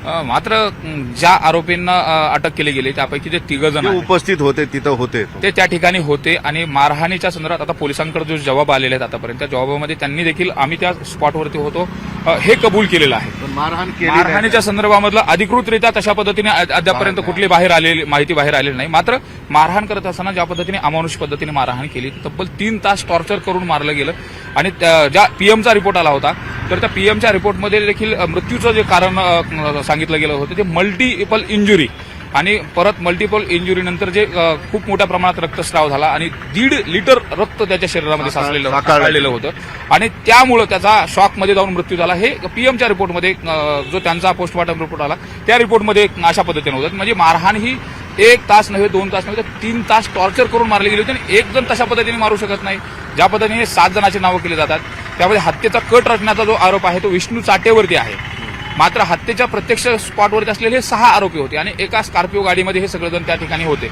मात्र ज्या आरोपींना अटक केली गेली त्यापैकी जे 3 जण आहेत, उपस्थित होते तिथं होते ते त्या ठिकाणी होते आणि मारहाणीच्या संदर्भात आता पोलिसांकडे जो जबाब आलेले आहेत आतापर्यंत त्या जबाबामध्ये त्यांनी देखील आम्ही त्या स्पॉटवरती होतो हे कबूल केलेलं आहे. पण मारहाण केली मारहाणीच्या संदर्भामधलं अधिकृतरित्या तशा पद्धतीने अद्यापर्यंत कुठली माहिती बाहेर आलेली नाही. मात्र मारहाण करत असताना ज्या पद्धतीने अमानुष पद्धतीने मारहाण केली, तब्बल 3 तास टॉर्चर करून मारलं गेलं आणि ज्या पीएमचा रिपोर्ट आला होता तर त्या पीएमच्या रिपोर्टमध्ये देखील मृत्यूचं जे कारण सांगितलं गेलं होतं ते मल्टिपल इंजुरी आणि परत मल्टिपल इंजुरी नंतर जे खूप मोठ्या प्रमाणात रक्तस्राव झाला आणि 1.5 लिटर रक्त त्याच्या शरीरामध्ये साचलेलं होतं आणि त्यामुळं त्याचा शॉकमध्ये जाऊन मृत्यू झाला. हे पीएमच्या रिपोर्टमध्ये जो त्यांचा पोस्टमॉर्टम रिपोर्ट आला त्या रिपोर्टमध्ये अशा पद्धतीने होतं. म्हणजे मारहाण ही 1 तास नव्हे 2 तास नव्हे तर 3 तास टॉर्चर करून मारली गेली होती आणि एक जण तशा पद्धतीने मारू शकत नाही. ज्या पद्धतीने 7 जणांची नावं केली जातात त्यामध्ये हत्येचा कट रचण्याचा जो आरोप आहे तो विष्णू चाटेवरती आहे. मात्र हत्येच्या प्रत्यक्ष स्पॉटवरती असलेले 6 आरोपी होते आणि एका स्कॉर्पिओ गाडीमध्ये हे सगळेजण त्या ठिकाणी होते.